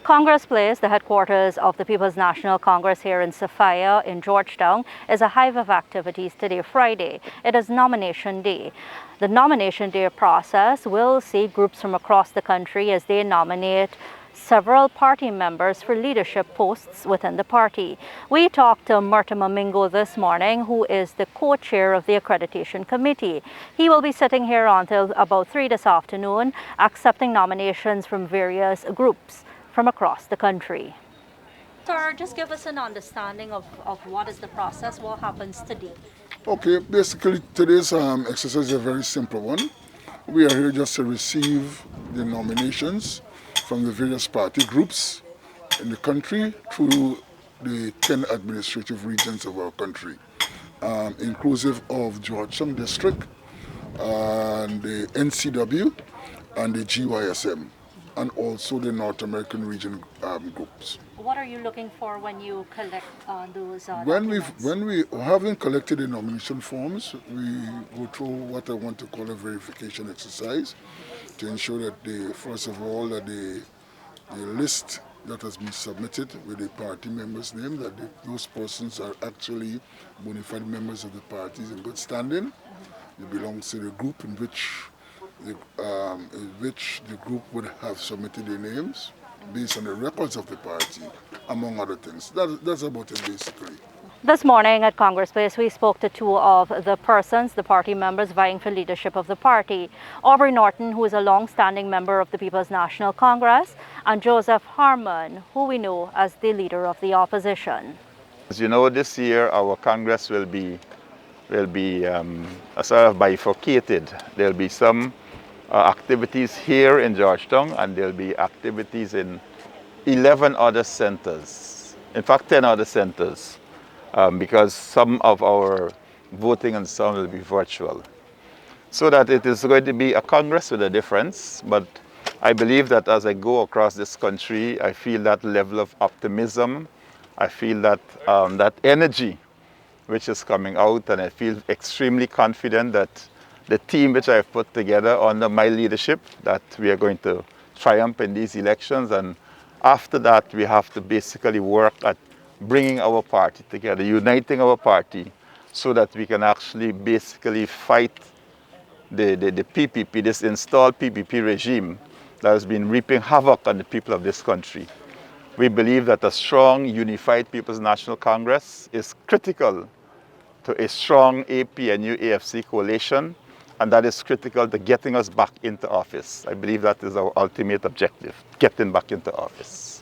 Congress Place, the headquarters of the People's National Congress here in Sophia in Georgetown, is a hive of activities today, Friday. It is nomination day. The nomination day process will see groups from across the country as they nominate several party members for leadership posts within the party. We talked to Murtama Mingo this morning, who is the co-chair of the Accreditation Committee. He will be sitting here until about 3 this afternoon, accepting nominations from various groups from across the country. Sir, just give us an understanding of what is the process, what happens today. Okay, basically today's exercise is a very simple one. We are here just to receive the nominations from the various party groups in the country through the 10 administrative regions of our country, inclusive of Georgetown District, and the NCW, and the GYSM, and also the North American region groups. What are you looking for when you collect those documents? When we having collected the nomination forms, we go through what I want to call a verification exercise to ensure that first of all, that the list that has been submitted with the party members' name, that those persons are actually bona fide members of the parties in good standing. It belongs to the group in which the group would have submitted their names based on the records of the party, among other things. That's about it basically. This morning at Congress Place, we spoke to two of the persons, the party members vying for leadership of the party. Aubrey Norton, who is a long-standing member of the People's National Congress, and Joseph Harmon, who we know as the leader of the opposition. As you know, this year our Congress will be sort of bifurcated. There'll be some activities here in Georgetown, and there'll be activities in 11 other centers, in fact 10 other centers, because some of our voting and some will be virtual. So that it is going to be a Congress with a difference, but I believe that as I go across this country, I feel that level of optimism, I feel that, that energy which is coming out, and I feel extremely confident that the team which I've put together under my leadership, that we are going to triumph in these elections. And after that, we have to basically work at bringing our party together, uniting our party, so that we can actually basically fight the PPP, this installed PPP regime that has been reaping havoc on the people of this country. We believe that a strong, unified People's National Congress is critical to a strong APNU-AFC coalition, and that is critical to getting us back into office. I believe that is our ultimate objective, getting back into office.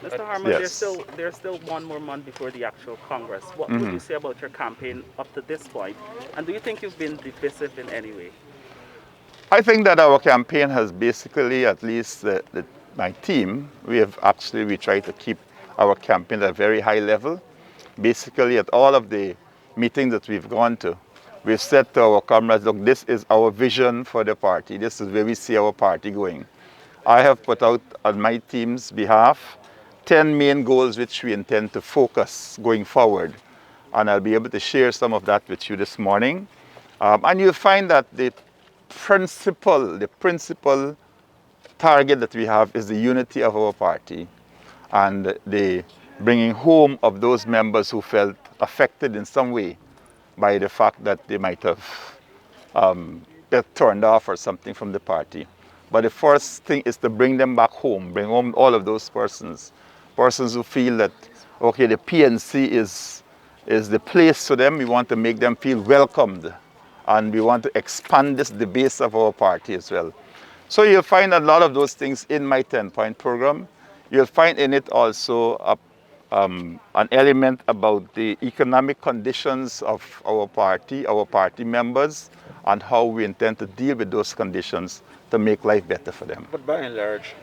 Mr. Harmon, yes. there's still 1 more month before the actual Congress. What would you say about your campaign up to this point? And do you think you've been divisive in any way? I think that our campaign has basically, at least my team, we try to keep our campaign at a very high level. Basically, at all of the meetings that we've gone to, we've said to our comrades, look, this is our vision for the party. This is where we see our party going. I have put out on my team's behalf 10 main goals which we intend to focus going forward. And I'll be able to share some of that with you this morning. And you'll find that the principal target that we have is the unity of our party and the bringing home of those members who felt affected in some way by the fact that they might have been turned off or something from the party. But the first thing is to bring them back home, bring home all of those persons who feel that, okay, the PNC is the place for them. We want to make them feel welcomed, and we want to expand the base of our party as well. So you'll find a lot of those things in my 10-point program. You'll find in it also an element about the economic conditions of our party members, and how we intend to deal with those conditions to make life better for them. But by and large,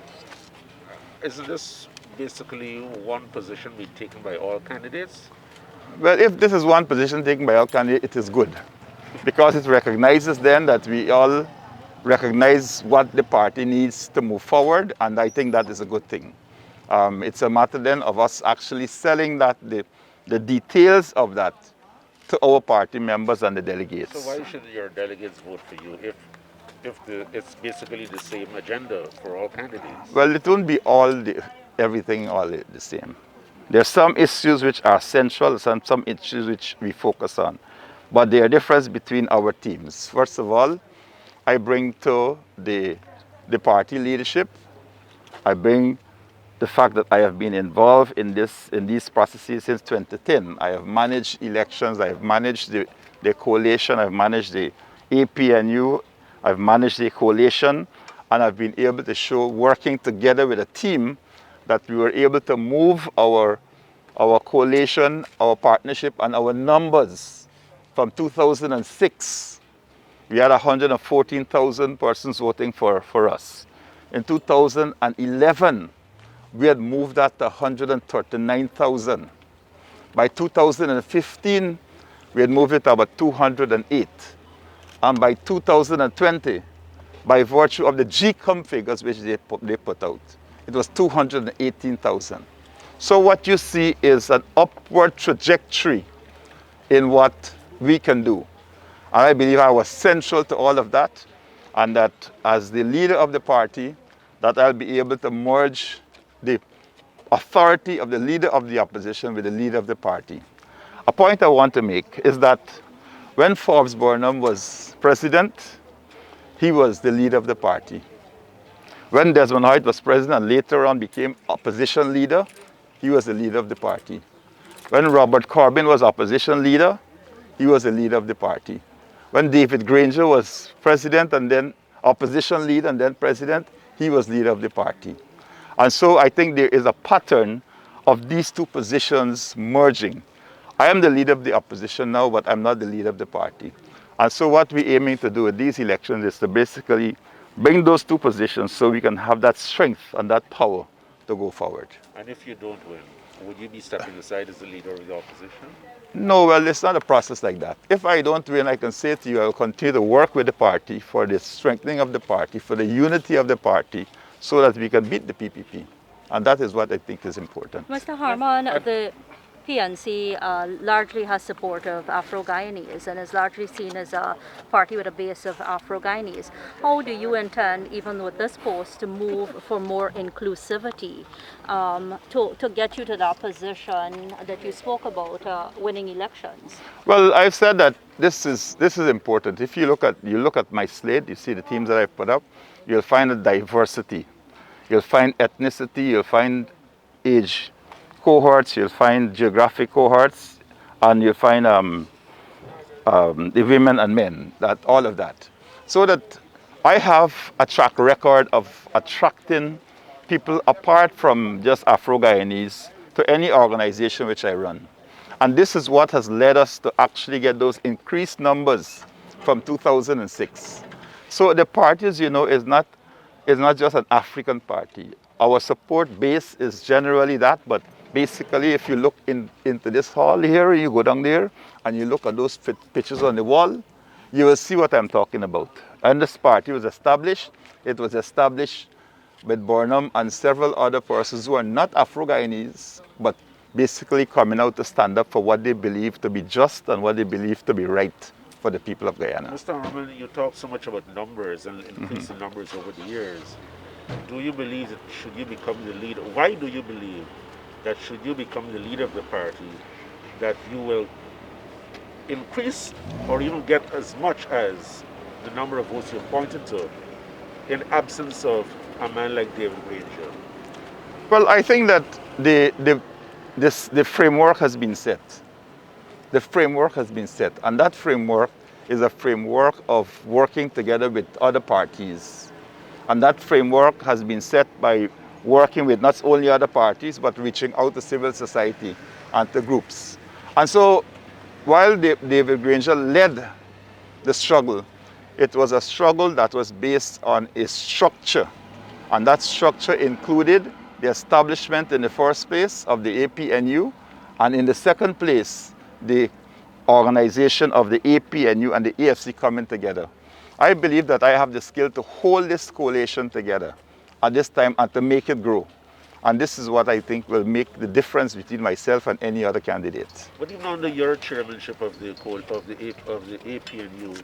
isn't this basically one position being taken by all candidates? Well, if this is one position taken by all candidates, it is good, because it recognizes then that we all recognize what the party needs to move forward, and I think that is a good thing. It's a matter then of us actually selling that the details of that to our party members and the delegates. So why should your delegates vote for you if it's basically the same agenda for all candidates? Well, it won't be all the everything all the same. There are some issues which are central, some issues which we focus on. But there are differences between our teams. First of all, I bring to the party leadership, I bring the fact that I have been involved in these processes since 2010. I have managed elections, I have managed the coalition, I've managed the APNU, I've managed the coalition, and I've been able to show, working together with a team, that we were able to move our coalition, our partnership, and our numbers from 2006. We had 114,000 persons voting for us. In 2011, we had moved that to 139,000. By 2015, we had moved it to about 208. And by 2020, by virtue of the GCOM figures which they put out, it was 218,000. So what you see is an upward trajectory in what we can do. And I believe I was central to all of that, and that as the leader of the party, that I'll be able to merge the authority of the leader of the opposition with the leader of the party. A point I want to make is that when Forbes Burnham was president, he was the leader of the party. When Desmond Hoyt was president and later on became opposition leader, he was the leader of the party. When Robert Corbyn was opposition leader, he was the leader of the party. When David Granger was president and then opposition leader and then president, he was leader of the party. And so I think there is a pattern of these two positions merging. I am the leader of the opposition now, but I'm not the leader of the party. And so what we're aiming to do with these elections is to basically bring those two positions so we can have that strength and that power to go forward. And if you don't win, would you be stepping aside as the leader of the opposition? No, well, it's not a process like that. If I don't win, I can say to you, I will continue to work with the party for the strengthening of the party, for the unity of the party, so that we can beat the PPP. And that is what I think is important. Mr. Harman, the PNC largely has support of Afro-Guyanese and is largely seen as a party with a base of Afro-Guyanese. How do you intend, even with this post, to move for more inclusivity to get you to that position that you spoke about, winning elections? Well, I've said that this is important. If you look at my slate, you see the teams that I've put up, you'll find a diversity. You'll find ethnicity, you'll find age cohorts, you'll find geographic cohorts, and you'll find the women and men, all of that. So that I have a track record of attracting people apart from just Afro-Guyanese to any organization which I run. And this is what has led us to actually get those increased numbers from 2006. So the party, as you know, is not just an African party. Our support base is generally that, but basically if you look into this hall here, you go down there and you look at those pictures on the wall, you will see what I'm talking about. And this party was established. It was established with Burnham and several other persons who are not Afro-Guyanese, but basically coming out to stand up for what they believe to be just and what they believe to be right for the people of Guyana. Mr. Harman, you talk so much about numbers and increasing numbers over the years. Do you believe that should you become the leader, why do you believe that should you become the leader of the party, that you will increase or even get as much as the number of votes you're pointed to in absence of a man like David Granger? Well, I think that the framework has been set. The framework has been set, and that framework is a framework of working together with other parties. And that framework has been set by working with not only other parties, but reaching out to civil society and to groups. And so, while David Granger led the struggle, it was a struggle that was based on a structure. And that structure included the establishment in the first place of the APNU, and in the second place, the organization of the APNU and the AFC coming together. I believe that I have the skill to hold this coalition together at this time and to make it grow. And this is what I think will make the difference between myself and any other candidate. But even under your chairmanship of the APNU,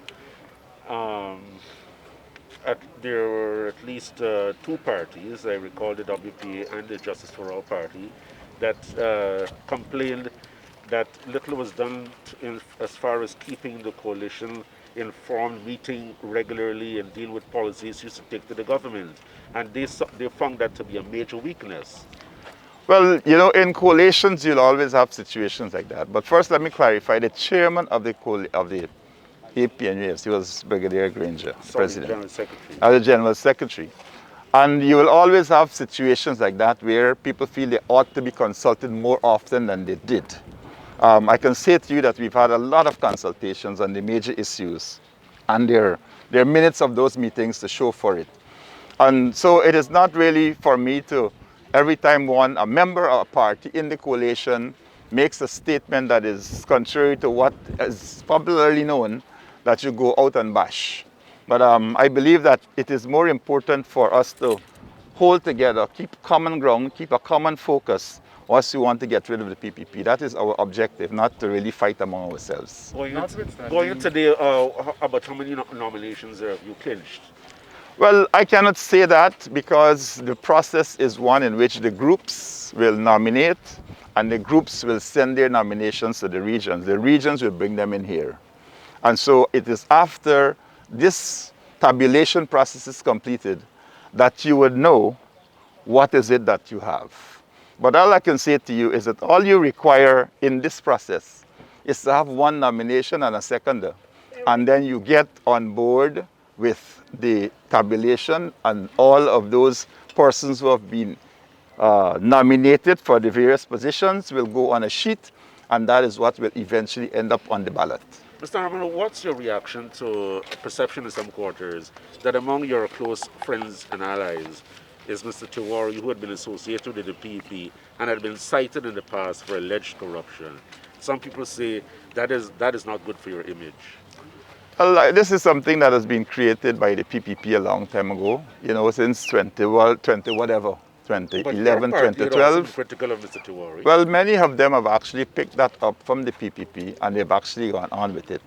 there were at least two parties, I recall the WPA and the Justice for All party, that complained that little was done as far as keeping the coalition informed, meeting regularly and deal with policies used to take to the government. And they found that to be a major weakness. Well, in coalitions, you'll always have situations like that. But first, let me clarify. The chairman of the APNUS, he was Brigadier Granger, president. General Secretary. As the General Secretary. And you will always have situations like that where people feel they ought to be consulted more often than they did. I can say to you that we've had a lot of consultations on the major issues, and there are minutes of those meetings to show for it. And so it is not really for me to, every time a member of a party in the coalition makes a statement that is contrary to what is popularly known, that you go out and bash. But I believe that it is more important for us to hold together, keep common ground, keep a common focus once we want to get rid of the PPP. That is our objective, not to really fight among ourselves. Going today, about how many nominations have you clinched? Well, I cannot say that because the process is one in which the groups will nominate and the groups will send their nominations to the regions. The regions will bring them in here. And so it is after this tabulation process is completed that you would know what is it that you have. But all I can say to you is that all you require in this process is to have one nomination and a seconder. And then you get on board with the tabulation, and all of those persons who have been nominated for the various positions will go on a sheet, and that is what will eventually end up on the ballot. Mr. Harmon, what's your reaction to a perception in some quarters that among your close friends and allies is Mr. Tiwari, who had been associated with the PEP and had been cited in the past for alleged corruption? Some people say that is not good for your image. Well, this is something that has been created by the PPP a long time ago, since 2011, 2012. Critical of Mr. Tiwari. Well, many of them have actually picked that up from the PPP and they've actually gone on with it.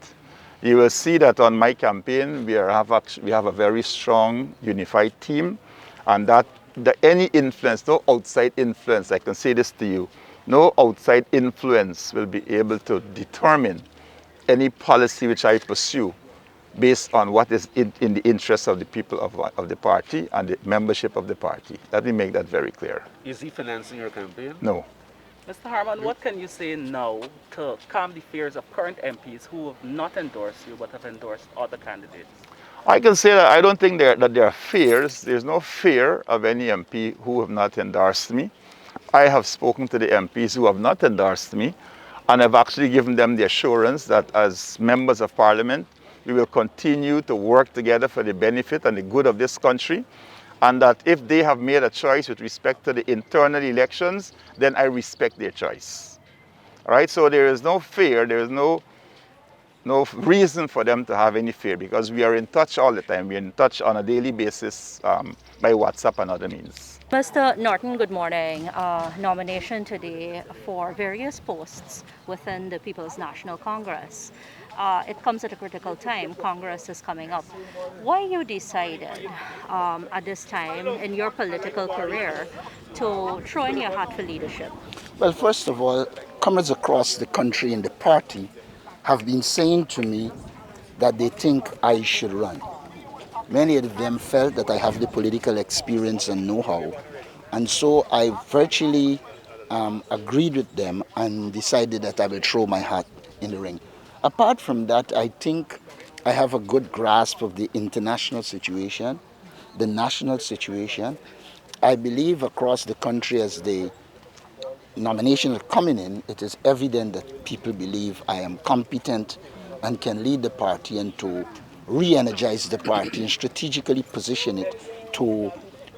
You will see that on my campaign, we have a very strong, unified team, and that any influence, no outside influence, I can say this to you, no outside influence will be able to determine any policy which I pursue based on what is in the interest of the people of the party and the membership of the party. Let me make that very clear. Is he financing your campaign? No. Mr. Harmon, what can you say now to calm the fears of current MPs who have not endorsed you but have endorsed other candidates? I can say that I don't think that there are fears. There's no fear of any MP who have not endorsed me. I have spoken to the MPs who have not endorsed me, and I've actually given them the assurance that as members of Parliament, we will continue to work together for the benefit and the good of this country, and that if they have made a choice with respect to the internal elections, then I respect their choice. All right, so there is no fear, there is no reason for them to have any fear, because we are in touch all the time. We're in touch on a daily basis by WhatsApp and other means. Mr. Norton, good morning. Nomination today for various posts within the People's National Congress. It comes at a critical time. Congress is coming up. Why you decided at this time in your political career to throw in your hat for leadership? Well, first of all, comrades across the country in the party have been saying to me that they think I should run. Many of them felt that I have the political experience and know-how, and so I virtually agreed with them and decided that I will throw my hat in the ring. Apart from that, I think I have a good grasp of the international situation, the national situation. I believe across the country, as the nominations are coming in, it is evident that people believe I am competent and can lead the party and to re-energize the party and strategically position it to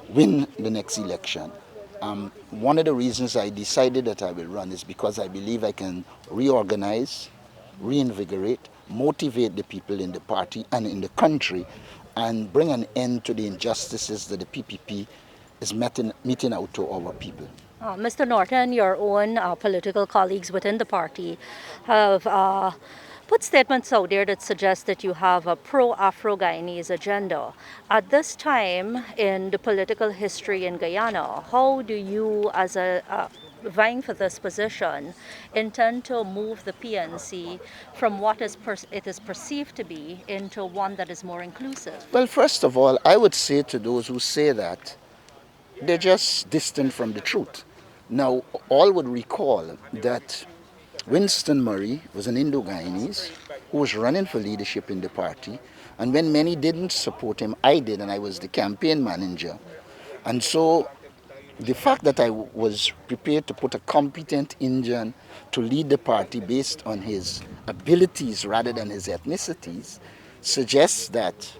win the next election. One of the reasons I decided that I will run is because I believe I can reorganize, reinvigorate, motivate the people in the party and in the country, and bring an end to the injustices that the PPP is meting out to our people. Mr. Norton, your own political colleagues within the party have put statements out there that suggest that you have a pro-Afro-Guyanese agenda. At this time in the political history in Guyana, how do you, as a vying for this position, intend to move the PNC from what it is perceived to be into one that is more inclusive? Well, first of all, I would say to those who say that, they're just distant from the truth. Now, all would recall that Winston Murray was an Indo-Guyanese who was running for leadership in the party. And when many didn't support him, I did, and I was the campaign manager. And so the fact that I was prepared to put a competent Indian to lead the party based on his abilities rather than his ethnicities suggests that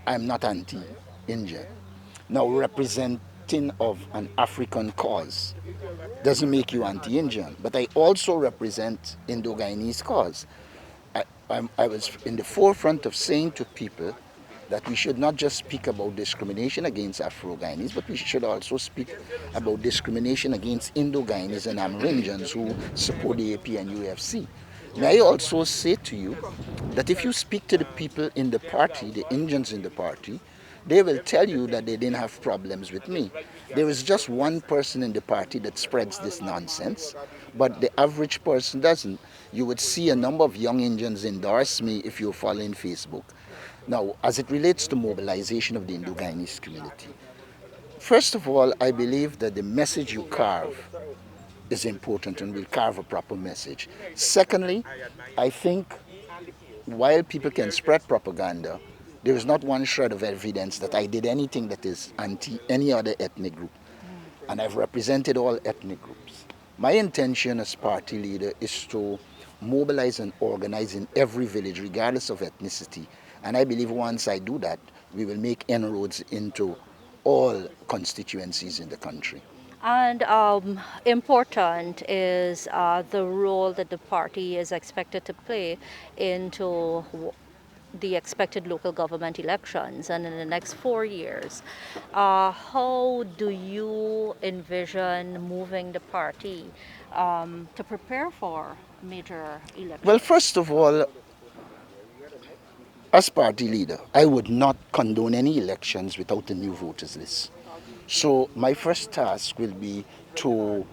I'm not anti-Indian. Now, representing of an African cause doesn't make you anti-Indian, but I also represent Indo-Guyanese cause. I was in the forefront of saying to people that we should not just speak about discrimination against Afro-Guyanese, but we should also speak about discrimination against Indo-Guyanese and Amerindians who support the AP and UFC. May I also say to you that if you speak to the people in the party, the Indians in the party, they will tell you that they didn't have problems with me. There is just one person in the party that spreads this nonsense, but the average person doesn't. You would see a number of young Indians endorse me if you're following Facebook. Now, as it relates to mobilization of the Indo-Guyanese community, first of all, I believe that the message you carve is important and will carve a proper message. Secondly, I think while people can spread propaganda, there is not one shred of evidence that I did anything that is anti any other ethnic group. And I've represented all ethnic groups. My intention as party leader is to mobilize and organize in every village, regardless of ethnicity. And I believe once I do that, we will make inroads into all constituencies in the country. And important is the role that the party is expected to play into the expected local government elections and in the next 4 years. How do you envision moving the party to prepare for major elections? Well, first of all, as party leader, I would not condone any elections without a new voters list. So my first task will be to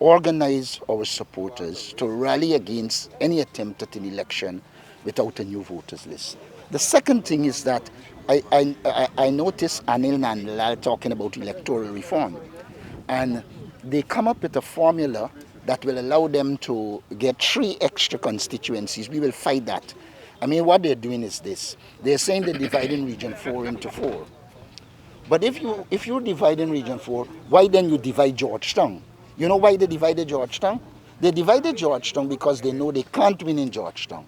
organize our supporters to rally against any attempt at an election without a new voters list. The second thing is that I noticed Anil Nandlal talking about electoral reform, and they come up with a formula that will allow them to get 3 extra constituencies. We will fight that. I mean, what they're doing is this. They're saying they're dividing Region 4 into 4. But if you're dividing Region 4, why then you divide Georgetown? You know why they divided Georgetown? They divided Georgetown because they know they can't win in Georgetown.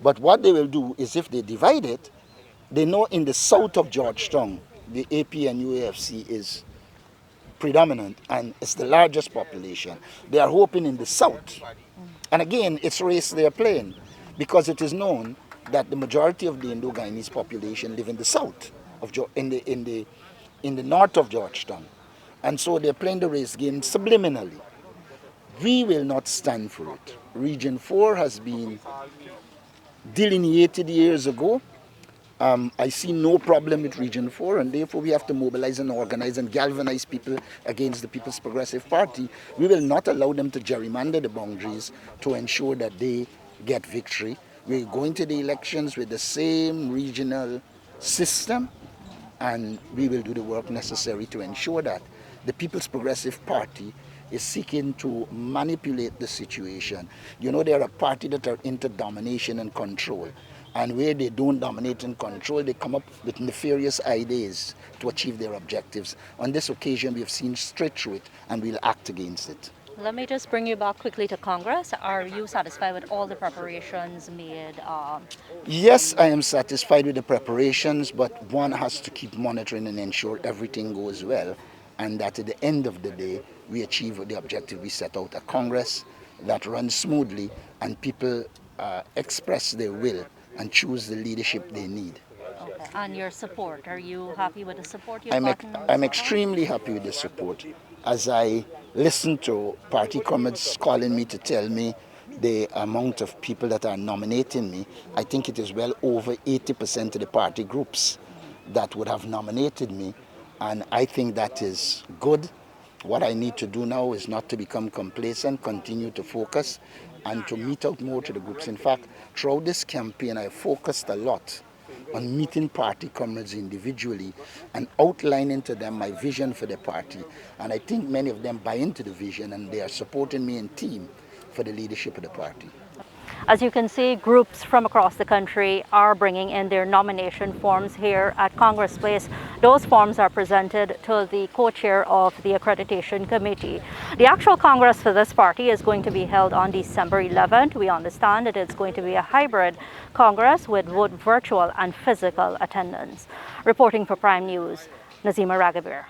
But what they will do is if they divide it, they know in the south of Georgetown, the AP and UAFC is predominant and it's the largest population. They are hoping in the south. And again, it's race they're playing because it is known that the majority of the Indo-Guyanese population live in the south, in the north of Georgetown. And so they're playing the race game subliminally. We will not stand for it. Region 4 has been delineated years ago. I see no problem with Region 4, and therefore we have to mobilize and organize and galvanize people against the People's Progressive Party. We will not allow them to gerrymander the boundaries to ensure that they get victory. We're going to the elections with the same regional system, and we will do the work necessary to ensure that the People's Progressive Party is seeking to manipulate the situation. You know, they're a party that are into domination and control. And where they don't dominate and control, they come up with nefarious ideas to achieve their objectives. On this occasion, we have seen straight through it, and we'll act against it. Let me just bring you back quickly to Congress. Are you satisfied with all the preparations made? Yes, I am satisfied with the preparations, but one has to keep monitoring and ensure everything goes well, and that at the end of the day, we achieve the objective we set out at Congress, that runs smoothly, and people express their will and choose the leadership they need. Okay. And your support, are you happy with the support you've I'm gotten? extremely happy with the support. As I listen to party comments calling me to tell me the amount of people that are nominating me, I think it is well over 80% of the party groups that would have nominated me, and I think that is good. What I need to do now is not to become complacent, continue to focus, and to meet out more to the groups. In fact, throughout this campaign, I focused a lot on meeting party comrades individually and outlining to them my vision for the party. And I think many of them buy into the vision, and they are supporting me in team for the leadership of the party. As you can see, groups from across the country are bringing in their nomination forms here at Congress Place. Those forms are presented to the co-chair of the accreditation committee. The actual Congress for this party is going to be held on December 11th. We understand that it's going to be a hybrid Congress with both virtual and physical attendance. Reporting for Prime News, Nazima Ragabir.